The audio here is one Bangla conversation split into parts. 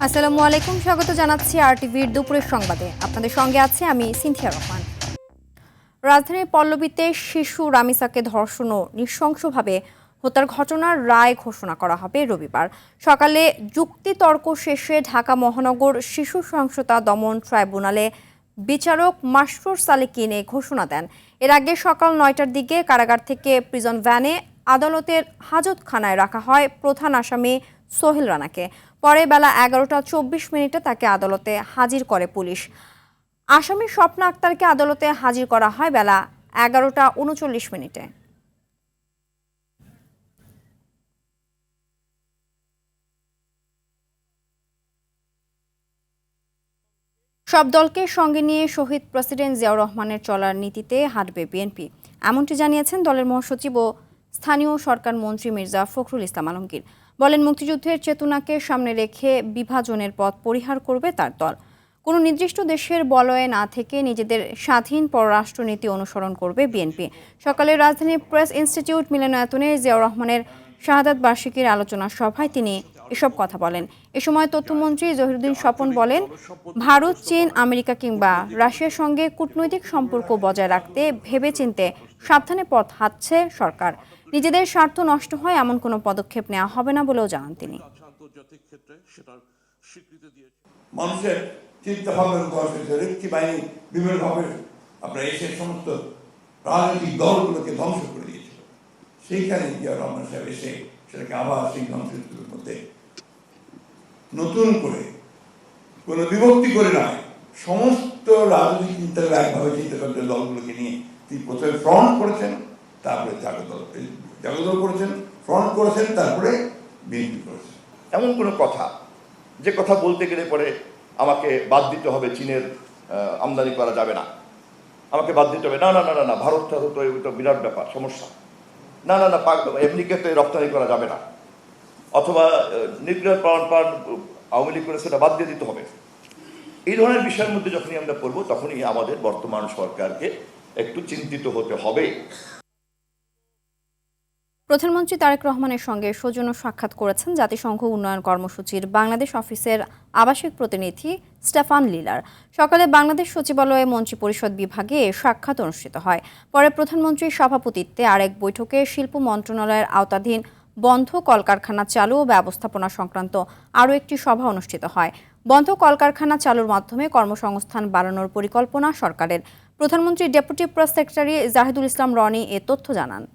আসসালামু আলাইকুম, স্বাগত জানাচ্ছি আরটিভির দুপুরের সংবাদে। আপনাদের সঙ্গে আছে আমি সিনথিয়া রহমান। রাজধানীর পল্লবীতে শিশু রামিসাকে ধর্ষণ ও নৃশংসভাবে হত্যার ঘটনার রায় ঘোষণা করা হবে রবিবার সকালে। যুক্তিতর্ক শেষে ঢাকা মহানগর শিশু সহিংসতা দমন ট্রাইব্যুনালে বিচারক মাসরুর সালেকিন এ ঘোষণা দেন। এর আগে সকাল ৯টার দিকে কারাগার থেকে প্রিজন ভ্যানে আদালতের হাজতখানায় রাখা হয় প্রধান আসামি সোহেল রানাকে। পরে বেলা ১১টা ২৪ মিনিটে তাকে আদালতে হাজির করে পুলিশ। আসামি স্বপ্না আক্তারকে আদালতে হাজির করা হয় বেলা ১১টা ৩৯ মিনিটে। সব দলকে সঙ্গে নিয়ে শহীদ প্রেসিডেন্ট জিয়াউর রহমানের চলার নীতিতে হাঁটবে বিএনপি, এমনটি জানিয়েছেন দলের মহাসচিব ও স্থানীয় সরকার মন্ত্রী মির্জা ফখরুল ইসলাম আলমগীর। বলেন, মুক্তিযুদ্ধের চেতনাকে সামনে রেখে বিভাজনের পথ পরিহার করবে তার দল। কোনো নির্দিষ্ট দেশের বলয়ে না থেকে নিজেদের স্বাধীন পররাষ্ট্রনীতি অনুসরণ করবে বিএনপি। সকালে রাজধানীর প্রেস ইনস্টিটিউট মিলনায়তনে জিয়াউর রহমানের শাহাদাত বার্ষিকীর আলোচনা সভায় তিনি এসব কথা বলেন। এ সময় তথ্যমন্ত্রী জহিরুদ্দিন স্বপন বলেন, ভারত, চীন, আমেরিকা কিংবা রাশিয়ার সঙ্গে কূটনৈতিক সম্পর্ক বজায় রাখতে ভেবেচিন্তে সাবধানে পথ হাঁটছে সরকার। নিজেদের স্বার্থ নষ্ট হয় এমন কোনো পদক্ষেপ নেওয়া হবে না বলেও জানান তিনি। মানুষের চিন্তা ভাবনার রক্ষী বাহিনী বিভিন্নভাবে আপনার এসে সমস্ত রাজনৈতিক দলগুলোকে ধ্বংস করে দিয়েছিল। সেইখানে জিয়া রহমান সাহেব এসে সেটাকে আবার সেই ধ্বংসের মধ্যে নতুন করে কোনো বিভক্তি করে নয়, সমস্ত রাজনৈতিক চিন্তাকে একভাবে চিন্তা করতে দলগুলোকে নিয়ে তিনি প্রথমে ফ্রন্ট করেছেন, তারপরে জাগদল করেছেন, ফ্রন্ট করেছেন, তারপরে বিএনপি করেছেন। এমন কোনো কথা যে কথা বলতে গেলে পরে আমাকে বাদ দিতে হবে, চীনের আমদানি করা যাবে না, আমাকে বাদ দিতে হবে, না না না না ভারত তো এটা বিরাট ব্যাপার, সমস্যা, না না না আমেরিকাতে রপ্তানি করা যাবে না, অথবা nuclear power plant Awami League করে সেটা বাদ দিয়ে দিতে হবে। এই ধরনের বিষয়ের মধ্যে যখনই আমরা পড়বো তখনই আমাদের বর্তমান সরকারকে একটু চিন্তিত হতে হবে। প্রধানমন্ত্রী তারেক রহমানের সঙ্গে সৌজন্য সাক্ষাৎ করেছেন জাতিসংঘ উন্নয়ন কর্মসূচির বাংলাদেশ অফিসের আবাসিক প্রতিনিধি স্টেফান লিলার। সকালে বাংলাদেশ সচিবালয়ে মন্ত্রিপরিষদ বিভাগে সাক্ষাৎ অনুষ্ঠিত হয়। পরে প্রধানমন্ত্রীর সভাপতিত্বে আরেক বৈঠকে শিল্প মন্ত্রণালয়ের আওতাধীন বন্ধ কলকারখানা চালু ও ব্যবস্থাপনা সংক্রান্ত আরও একটি সভা অনুষ্ঠিত হয়। বন্ধ কলকারখানা চালুর মাধ্যমে কর্মসংস্থান বাড়ানোর পরিকল্পনা সরকারের। প্রধানমন্ত্রীর ডেপুটি প্রেস সেক্রেটারি জাহিদুল ইসলাম রনি এ তথ্য জানান।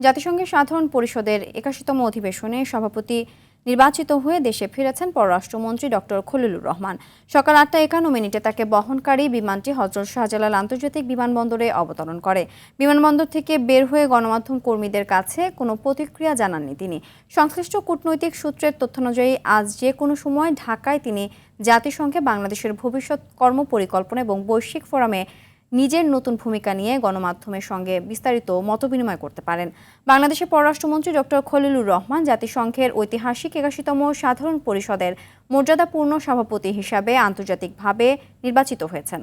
জাতিসংঘের সাধারণ পরিষদের ৮১তম অধিবেশনে সভাপতি নির্বাচিত হয়ে দেশে ফিরেছেন পররাষ্ট্রমন্ত্রী ডক্টর খলিলুর রহমান। সকাল ৮টা ৫১ মিনিটে তাকে বহনকারী বিমানটি হযরত শাহজালাল আন্তর্জাতিক বিমানবন্দরে অবতরণ করে। বিমানবন্দর থেকে বের হয়ে গণমাধ্যম কর্মীদের কাছে কোনো প্রতিক্রিয়া জানাননি তিনি। সংশ্লিষ্ট কূটনৈতিক সূত্রের তথ্যানুযায়ী আজ যে কোনো সময় ঢাকায় তিনি জাতিসংঘে বাংলাদেশের ভবিষ্যৎ কর্মপরিকল্পনা এবং বৈশ্বিক ফোরামে নিজের নতুন ভূমিকা নিয়ে গণমাধ্যমের সঙ্গে বিস্তারিত মতবিনিময় করতে পারেন। বাংলাদেশের পররাষ্ট্রমন্ত্রী ডক্টর খলিলুর রহমান জাতিসংঘের ঐতিহাসিক ৮১তম সাধারণ পরিষদের মর্যাদাপূর্ণ সভাপতি হিসাবে আন্তর্জাতিকভাবে নির্বাচিত হয়েছেন।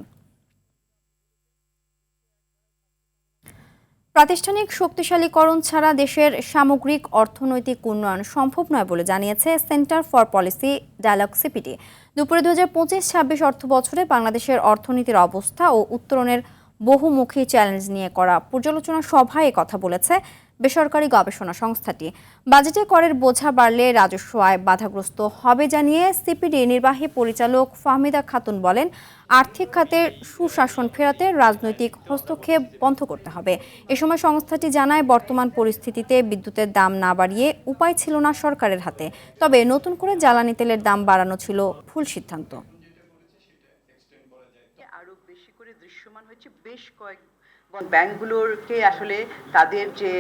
প্রাতিষ্ঠানিক শক্তিশালীকরণ ছাড়া দেশের সামগ্রিক অর্থনৈতিক উন্নয়ন সম্ভব নয় বলে জানিয়েছে Centre for Policy Dialogue CPD. দুপুরে ২০২৫-২৬ অর্থবছরে বাংলাদেশের অর্থনীতির অবস্থা ও উত্তরণের বহুমুখী চ্যালেঞ্জ নিয়ে করা পর্যালোচনা সভায় কথা বলেছে বেসরকারি গবেষণা সংস্থাটি। বাজেটে করের বোঝা বাড়লে রাজস্ব আয় বাধাগ্রস্ত হবে জানিয়ে সিপিডি নির্বাহী পরিচালক ফাহমিদা খাতুন বলেন, আর্থিক খাতের সুশাসন ফেরাতে রাজনৈতিক হস্তক্ষেপ বন্ধ করতে হবে। এ সময় সংস্থাটি জানায়, বর্তমান পরিস্থিতিতে বিদ্যুতের দাম না বাড়িয়ে উপায় ছিল না সরকারের হাতে, তবে নতুন করে জ্বালানি তেলের দাম বাড়ানো ছিল ভুল সিদ্ধান্ত। আরো বেশি করে দৃশ্যমান হচ্ছে বেশ কয়েক ব্যাংকগুলোকে আসলে তাদের যে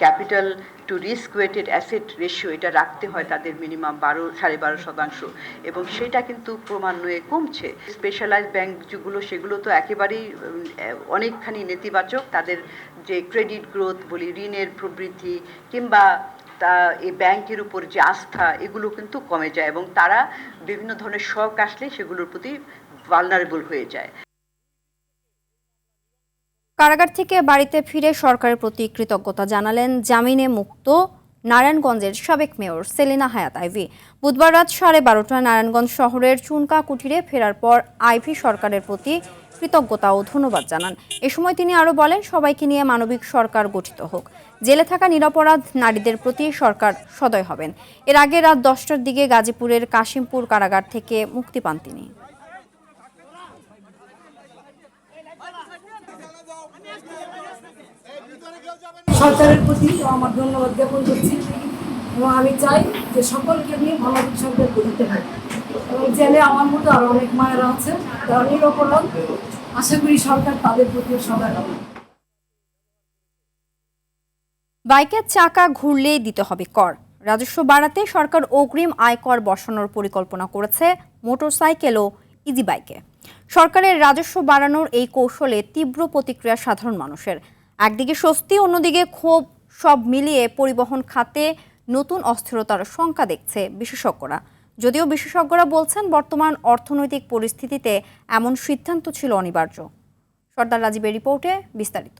capital to risk weighted asset ratio এটা রাখতে হয় তাদের মিনিমাম ১২-১২.৫%, এবং সেটা কিন্তু ক্রমান্বয়ে কমছে। স্পেশালাইজড ব্যাংক যেগুলো সেগুলো তো একেবারেই অনেকখানি নেতিবাচক। তাদের যে ক্রেডিট গ্রোথ বলি, ঋণের প্রবৃদ্ধি কিংবা এই ব্যাংকের উপর যে আস্থা, এগুলো কিন্তু কমে যায় এবং তারা বিভিন্ন ধরনের শক আসলে সেগুলোর প্রতি ভালনারেবল হয়ে যায়। কারাগার থেকে বাড়িতে ফিরে সরকারের প্রতি কৃতজ্ঞতা জানালেন জামিনে মুক্ত নারায়ণগঞ্জের সাবেক মেয়র সেলিনা হায়াৎ আইভী। বুধবার রাত 12:30টায় নারায়ণগঞ্জ শহরের চুনকা কুঠিরে ফেরার পর আইভী সরকারের প্রতি কৃতজ্ঞতা ও ধন্যবাদ জানান। এ সময় তিনি আরও বলেন, সবাইকে নিয়ে মানবিক সরকার গঠিত হোক। জেলে থাকা নিরপরাধ নারীদের প্রতি সরকার সদয় হবেন। এর আগে রাত 10টার দিকে গাজীপুরের কাশিমপুর কারাগার থেকে মুক্তি পান তিনি। সরকারের প্রতি আমার ধন্যবাদ জ্ঞাপন করছি এবং আমি চাই যে সকলকে নিয়ে মানবিক সরকার গঠিত হয় এবং জেলে আমার মতো আরো অনেক মায়েরা আছে যারা নিরপরাধ। আশা করি সরকার তাদের প্রতিও সদয় হবে। বাইকের চাকা ঘুরলেই দিতে হবে কর। রাজস্ব বাড়াতে সরকার অগ্রিম আয়কর বসানোর পরিকল্পনা করেছে মোটরসাইকেল ও ইজি বাইকে। সরকারের রাজস্ব বাড়ানোর এই কৌশলে তীব্র প্রতিক্রিয়া সাধারণ মানুষের। একদিকে স্বস্তি, অন্যদিকে ক্ষোভ। সব মিলিয়ে পরিবহন খাতে নতুন অস্থিরতার শঙ্কা দেখছে বিশেষজ্ঞরা। যদিও বিশেষজ্ঞরা বলছেন, বর্তমান অর্থনৈতিক পরিস্থিতিতে এমন সিদ্ধান্ত ছিল অনিবার্য। সর্দার রাজীবের রিপোর্টে বিস্তারিত।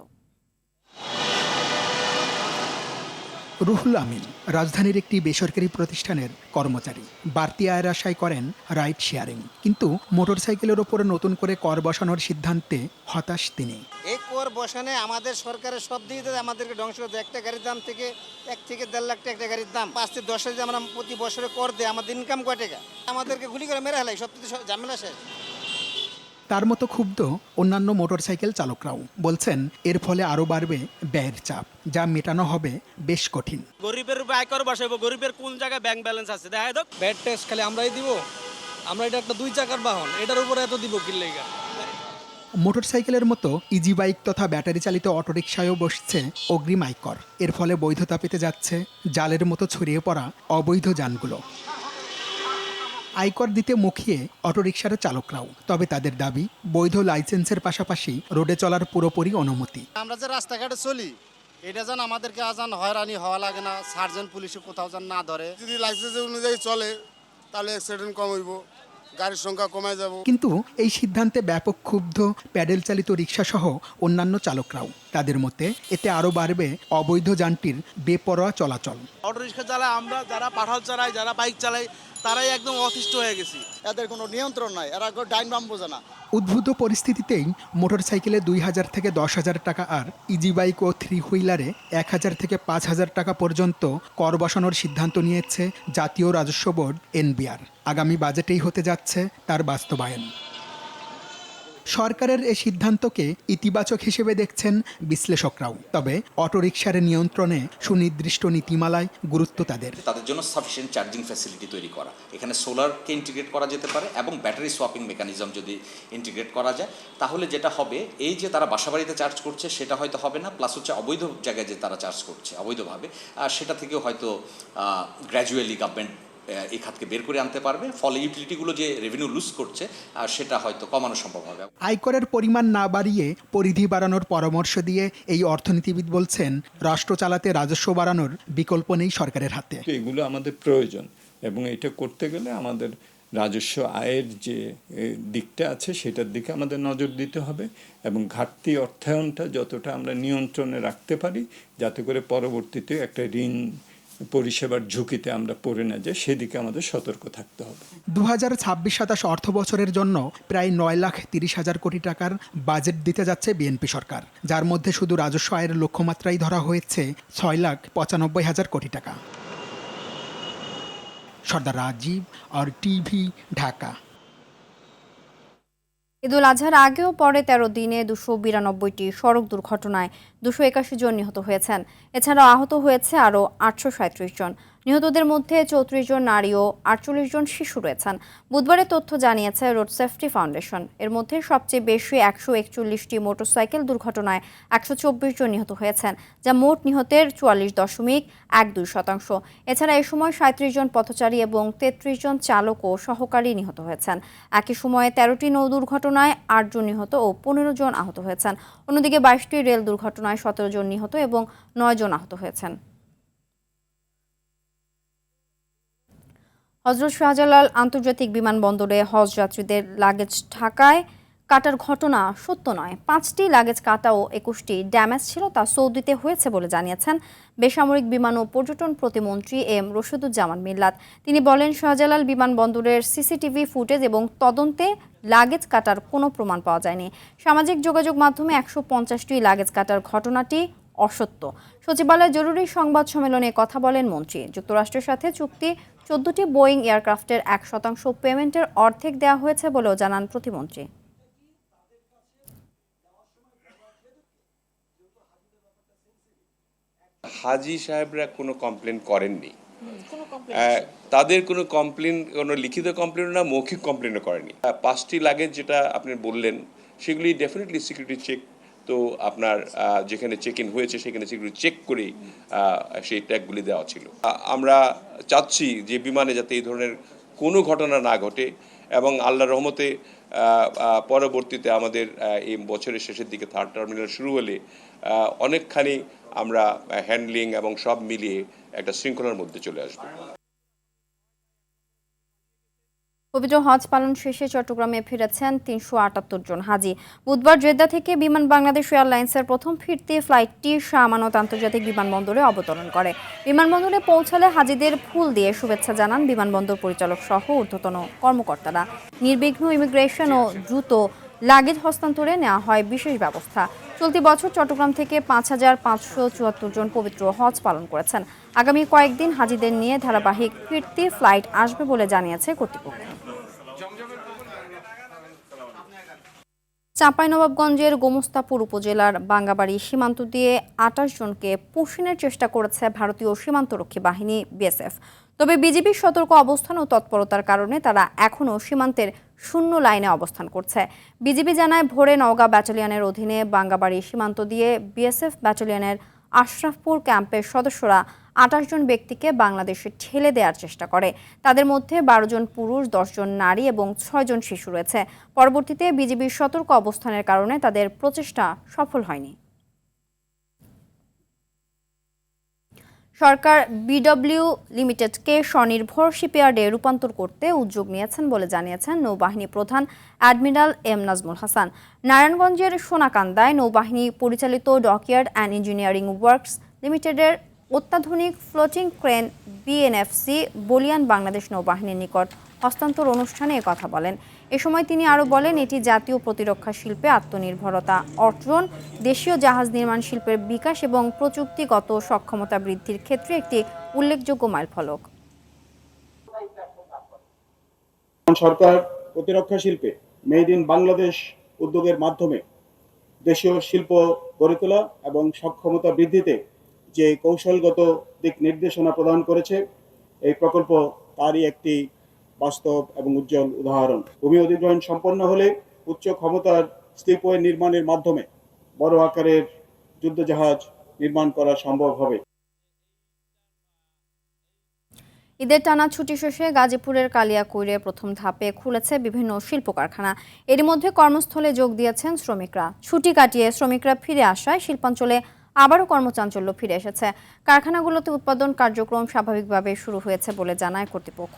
রুহুল আমিন রাজধানীর একটি বেসরকারি প্রতিষ্ঠানের কর্মচারী। বাড়তি আয়ের আশায় করেন রাইড শেয়ারিং, কিন্তু মোটরসাইকেলের ওপর নতুন করে কর বসানোর সিদ্ধান্তে হতাশ তিনি। এই কর বসানে আমাদের সরকারের সব দিকে আমাদেরকে ধ্বংস করতে। একটা গাড়ির দাম থেকে 1 থেকে 1.5 লাখ টাকা একটা গাড়ির দাম, 5 থেকে 10 হাজার আমরা প্রতি বছরে কর দেয়। আমাদের ইনকাম কয় টাকা? আমাদেরকে গুলি করে মেরে ফেলাই, সব কিছু ঝামেলা শেষ। তার মতো ক্ষুব্ধ অন্যান্য মোটরসাইকেল চালকরাও বলছেন, এর ফলে আরও বাড়বে ব্যয়ের চাপ, যা মেটানো হবে বেশ কঠিন। গরিবের উপর আয়কর বসাবো, গরিবের কোন জায়গায় ব্যাংক ব্যালেন্স আছে দেখা দাও। ব্যাড ট্যাক্স খালি আমরাই দিব? আমরা এটা একটা 2 চাকার বাহন, এটার উপরে এত দিব কি লেগা? মোটরসাইকেলের মতো ইজি বাইক তথা ব্যাটারি চালিত অটোরিকশায়ও বসছে অগ্রিম আয়কর। এর ফলে বৈধতা পেতে যাচ্ছে জালের মতো ছড়িয়ে পড়া অবৈধ যানগুলো। আয়কর দিতে মুখিয়ে অটোরিকশার চালকরাও, তবে তাদের দাবি বৈধ লাইসেন্সের পাশাপাশি রোডে চলার পুরোপুরি অনুমতি। আমরা যে রাস্তাঘাটে চলি, এটা যেন আমাদেরকে আজান হয়রানি হওয়া লাগে না, সার্জেন্ট পুলিশে কোথাও যেন না ধরে। যদি লাইসেন্স অনুযায়ী চলে তাহলে অ্যাক্সিডেন্ট কম হইব, গাড়ির সংখ্যা কমায় যাব। কিন্তু এই সিদ্ধান্তে ব্যাপক ক্ষুব্ধ প্যাডেল চালিত রিকশা সহ অন্যান্য চালকরাও। তাদের মতে এতে আরও বাড়বে অবৈধ যানটির বেপরোয়া চলাচল। অটোরিক্সা চালায়, আমরা যারা পাঠাল চালাই, যারা বাইক চালাই, তারাই একদম অতিষ্ঠ হয়ে গেছি। এদের কোনো নিয়ন্ত্রণ নাই, এরা ডাইন বাম বোঝে না। উদ্ভূত পরিস্থিতিতেই মোটরসাইকেলে 2,000 থেকে 10,000 টাকা আর ইজি বাইক ও 3 হুইলারে 1,000 থেকে 5,000 টাকা পর্যন্ত কর বসানোর সিদ্ধান্ত নিয়েছে জাতীয় রাজস্ব বোর্ড এনবিআর। আগামী বাজেটেই হতে যাচ্ছে তার বাস্তবায়ন। সরকারের এই সিদ্ধান্তকে ইতিবাচক হিসেবে দেখছেন বিশ্লেষকরাও, তবে অটোরিকশার নিয়ন্ত্রণে সুনির্দিষ্ট নীতিমালায় গুরুত্ব তাদের জন্য সাফিসিয়েন্ট চার্জিং ফ্যাসিলিটি তৈরি করা, এখানে সোলারকে ইন্টিগ্রেট করা যেতে পারে এবং ব্যাটারি সোয়াপিং মেকানিজম যদি ইন্টিগ্রেট করা যায়, তাহলে যেটা হবে, এই যে তারা বাসাবাড়িতে চার্জ করছে সেটা হয়তো হবে না, প্লাস হচ্ছে অবৈধ জায়গায় যে তারা চার্জ করছে অবৈধভাবে, সেটা থেকেও হয়তো গ্র্যাজুয়ালি গভর্নমেন্ট এই খাতকে বের করে আনতে পারবে। ফলে ইউটিলিটিগুলো যে রেভিনিউ লুজ করছে সেটা হয়তো কমানো সম্ভব হবে। আয়করের পরিমাণ না বাড়িয়ে পরিধি বাড়ানোর পরামর্শ দিয়ে এই অর্থনীতিবিদ বলছেন, রাষ্ট্র চালাতে রাজস্ব বাড়ানোর বিকল্প নেই সরকারের হাতে। এগুলো আমাদের প্রয়োজন এবং এটা করতে গেলে আমাদের রাজস্ব আয়ের যে দিকটা আছে সেটার দিকে আমাদের নজর দিতে হবে এবং ঘাটতি অর্থায়নটা যতটা আমরা নিয়ন্ত্রণে রাখতে পারি, যাতে করে পরবর্তীতে একটা ঋণ পরিষেবার ঝুঁকিতে আমরা পড়ে না যাই, সেদিকে আমাদের সতর্ক থাকতে হবে। 2026-27 অর্থ বছরের জন্য প্রায় 9,30,000 কোটি টাকার বাজেট দিতে যাচ্ছে বিএনপি সরকার, যার মধ্যে শুধু রাজস্ব আয়ের লক্ষ্যমাত্রাই ধরা হয়েছে 6,95,000 কোটি টাকা। সর্দার রাজীব আর টিভি, ঢাকা। ঈদুল আজহার আগেও পরে 13 দিনে 292টি সড়ক দুর্ঘটনায় 281 জন নিহত হয়েছেন। এছাড়াও আহত হয়েছে আরও 837 জন। নিহতদের মধ্যে 34 জন নারী ও 48 জন শিশু রয়েছেন। বুধবারের তথ্য জানিয়েছে রোড সেফটি ফাউন্ডেশন। এর মধ্যে সবচেয়ে বেশি 141টি মোটরসাইকেল দুর্ঘটনায় 124 জন নিহত হয়েছেন, যা মোট নিহতের 44.12%। এছাড়া এ সময় 37 জন পথচারী এবং 33 জন চালক ও সহকারী নিহত হয়েছেন। একই সময়ে 13টি নৌ দুর্ঘটনায় 8 জন নিহত ও 15 জন আহত হয়েছেন। অন্যদিকে 22টি রেল দুর্ঘটনায় 17 জন নিহত এবং 9 জন আহত হয়েছেন। হযরত শাহজালাল আন্তর্জাতিক বিমানবন্দরে হজ যাত্রীদের লাগেজ ঢাকায় কাটার ঘটনা সত্য নয়। 5টি লাগেজ কাটা ও 21টি ড্যামেজ ছিল, তা সৌদিতে হয়েছে বলে জানিয়েছেন বেসামরিক বিমান ও পর্যটন প্রতিমন্ত্রী এম রশিদুজ্জামান মিল্লাত। তিনি বলেন, শাহজালাল বিমানবন্দরের সিসিটিভি ফুটেজ এবং তদন্তে লাগেজ কাটার কোনো প্রমাণ পাওয়া যায়নি। সামাজিক যোগাযোগ মাধ্যমে 150টি লাগেজ কাটার ঘটনাটি অসত্য। সচিবালয়ে জরুরি সংবাদ সম্মেলনে কথা বলেন মন্ত্রী। যুক্তরাষ্ট্রের সাথে চুক্তি 14টি বোয়িং এয়ারক্রাফটের 1% পেমেন্টের অর্ধেক দেওয়া হয়েছে বলেও জানান প্রতিমন্ত্রী। হাজি সাহেবরা কোনো কমপ্লেন করেননি, তাদের কোনো কমপ্লেন, কোনো লিখিত কমপ্লেন না, মৌখিক কমপ্লেনও করেনি। 5টি লাগেজ যেটা আপনি বললেন সেগুলি ডেফিনেটলি সিকিউরিটি চেক, তো আপনার যেখানে চেক ইন হয়েছে সেখানে সিকিউরিটি চেক করেই সেই ট্যাগগুলি দেওয়া ছিল। আমরা চাচ্ছি যে বিমানে যাতে এই ধরনের কোনো ঘটনা না ঘটে, এবং আল্লাহর রহমতে পরবর্তীতে আমাদের এই বছরের শেষের দিকে 3rd টার্মিনাল শুরু হলে অনেকখানি আমরা হ্যান্ডলিং এবং সব মিলিয়ে একটা শৃঙ্খলার মধ্যে চলে আসবো। পবিত্র হজ পালন শেষে চট্টগ্রামে ফিরেছেন 378 জন হাজি। বুধবার জেদ্দা থেকে বিমান বাংলাদেশ এয়ারলাইন্সের প্রথম ফিরতি ফ্লাইটটি শাহ আমানত আন্তর্জাতিক বিমানবন্দরে অবতরণ করে। বিমানবন্দরে পৌঁছালে হাজিদের ফুল দিয়ে শুভেচ্ছা জানান বিমানবন্দর পরিচালক সহ ঊর্ধ্বতন কর্মকর্তারা। নির্বিঘ্ন ইমিগ্রেশন ও দ্রুত লাগেজ হস্তান্তরে নেওয়া হয় বিশেষ ব্যবস্থা। চলতি বছর চট্টগ্রাম থেকে 5574 জন পবিত্র হজ পালন করেছেন। আগামী কয়েকদিন হাজিদের নিয়ে ধারাবাহিক ফিরতি ফ্লাইট আসবে বলে জানিয়েছে কর্তৃপক্ষ। চাঁপাইনবাবগঞ্জের গোমস্তাপুর উপজেলার বাঙ্গাবাড়ি সীমান্ত দিয়ে 28 জনকে পুষিনের চেষ্টা করেছে ভারতীয় সীমান্তরক্ষী বাহিনী বিএসএফ। তবে বিজিবির সতর্ক অবস্থান ও তৎপরতার কারণে তারা এখনও সীমান্তের শূন্য লাইনে অবস্থান করছে। বিজিবি জানায়, ভোরে নওগাঁ ব্যাটালিয়নের অধীনে বাঙ্গাবাড়ি সীমান্ত দিয়ে বিএসএফ ব্যাটালিয়নের আশরাফপুর ক্যাম্পের সদস্যরা 28 জন ব্যক্তিকে বাংলাদেশে ঠেলে দেওয়ার চেষ্টা করে। তাদের মধ্যে 12 জন পুরুষ, 10 জন নারী এবং 6 জন শিশু রয়েছে। পরবর্তীতে বিজিবির সতর্ক অবস্থানের কারণে তাদের প্রচেষ্টা সফল হয়নি। সরকার বিডব্লিউ লিমিটেডকে স্বনির্ভর শিপইয়ার্ডে রূপান্তর করতে উদ্যোগ নিয়েছেন বলে জানিয়েছেন নৌবাহিনী প্রধান অ্যাডমিরাল এম নাজমুল হাসান। নারায়ণগঞ্জের সোনাকান্দায় নৌবাহিনী পরিচালিত ডকইয়ার্ড অ্যান্ড ইঞ্জিনিয়ারিং ওয়ার্কস লিমিটেডের অত্যাধুনিক ফ্লোটিং ক্রেন বিএনএফসি বলিয়ান বাংলাদেশ নৌবাহিনীর নিকট হস্তান্তর অনুষ্ঠানে কথা বলেন। এ সময় তিনি আরও বলেন, এটি জাতীয় প্রতিরক্ষা শিল্পে আত্মনির্ভরতা অর্জন, দেশীয় জাহাজ নির্মাণ শিল্পের বিকাশ এবং প্রযুক্তিগত সক্ষমতা বৃদ্ধির ক্ষেত্রে একটি উল্লেখযোগ্য মাইলফলক। সরকার প্রতিরক্ষা শিল্পে মেড ইন বাংলাদেশ উদ্যোগের মাধ্যমে দেশীয় শিল্প গড়ে তোলা এবং সক্ষমতা বৃদ্ধিতে যে কৌশলগত দিক নির্দেশনা প্রদান করেছে, এই প্রকল্প তারই একটি বাস্তব এবং উজ্জ্বল উদাহরণ। ভূমি অধিগ্রহণ সম্পন্ন হলে উচ্চ ক্ষমতার স্লিপওয়ে নির্মাণের মাধ্যমে বড় আকারের যুদ্ধজাহাজ নির্মাণ করা সম্ভব হবে। ঈদের টানা ছুটি শেষে গাজীপুরের কালিয়াকৈরে প্রথম ধাপে খুলেছে বিভিন্ন শিল্প কারখানা। এর মধ্যে কর্মস্থলে যোগ দিয়েছেন শ্রমিকরা। ছুটি কাটিয়ে শ্রমিকরা ফিরে আসায় শিল্পাঞ্চলে আবারও কর্মচাঞ্চল্য ফিরে এসেছে। কারখানাগুলোতে উৎপাদন কার্যক্রম স্বাভাবিকভাবে শুরু হয়েছে বলে জানায় কর্তৃপক্ষ।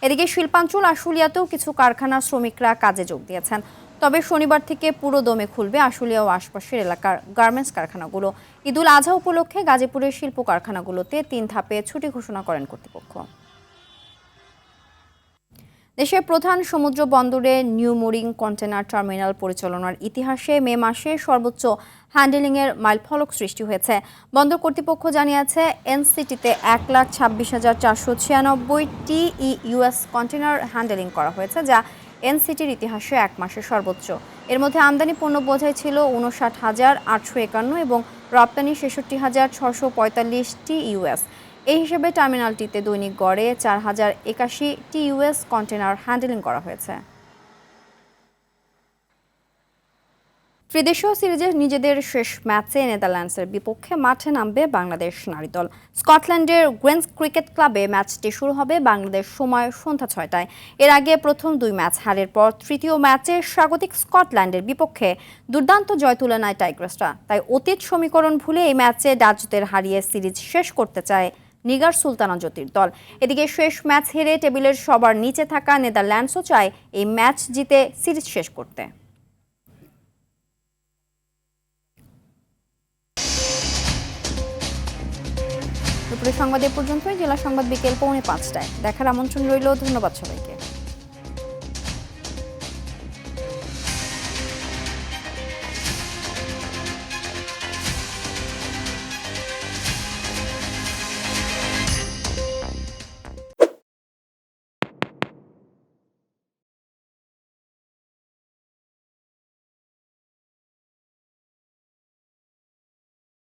এদিকে শিল্পাঞ্চল আশুলিয়াতেও কিছু কারখানার শ্রমিকরা কাজে যোগ দিয়েছেন। তবে শনিবার থেকে পুরো দমে খুলবে আশুলিয়া ও আশপাশের এলাকার গার্মেন্টস কারখানাগুলো। ঈদুল আজহা উপলক্ষে গাজীপুরের শিল্প কারখানাগুলোতে 3 ধাপে ছুটি ঘোষণা করেন কর্তৃপক্ষ। দেশের প্রধান সমুদ্র বন্দরে নিউ মুরিং কন্টেনার টার্মিনাল পরিচালনার ইতিহাসে মে মাসে সর্বোচ্চ হ্যান্ডেলিংয়ের মাইলফলক সৃষ্টি হয়েছে। বন্দর কর্তৃপক্ষ জানিয়েছে, এনসিটিতে 1,26,496 TEUS কন্টেনার হ্যান্ডেলিং করা হয়েছে, যা এনসিটির ইতিহাসে 1 মাসে সর্বোচ্চ। এর মধ্যে আমদানি পণ্য বোঝাই ছিল 59,851 এবং রপ্তানি 66,645 TEUS। এই হিসেবে টার্মিনালটিতে দৈনিক গড়ে 4,081 TEUS কন্টেনার হ্যান্ডেলিং করা হয়েছে। ত্রিদেশীয় সিরিজের নিজেদের শেষ ম্যাচে নেদারল্যান্ডসের বিপক্ষে মাঠে নামবে বাংলাদেশ নারী দল। স্কটল্যান্ডের গ্রেন্স ক্রিকেট ক্লাবে ম্যাচটি শুরু হবে বাংলাদেশ সময় সন্ধ্যা 6টায়। এর আগে প্রথম 2 ম্যাচ হারের পর তৃতীয় ম্যাচে স্বাগতিক স্কটল্যান্ডের বিপক্ষে দুর্দান্ত জয় তুলে নেয় টাইগ্রেসরা। তাই অতীত সমীকরণ ভুলে এই ম্যাচে ডাচদের হারিয়ে সিরিজ শেষ করতে চায় নিগার সুলতানা জ্যোতির দল। এদিকে শেষ ম্যাচ হেরে টেবিলের সবার নিচে থাকা নেদারল্যান্ডসও চায় এই ম্যাচ জিতে সিরিজ শেষ করতে। দুপুরের সংবাদ এ পর্যন্তই। জেলা সংবাদ বিকেল 4:45টায় দেখার আমন্ত্রণ রইল। ধন্যবাদ সবাইকে।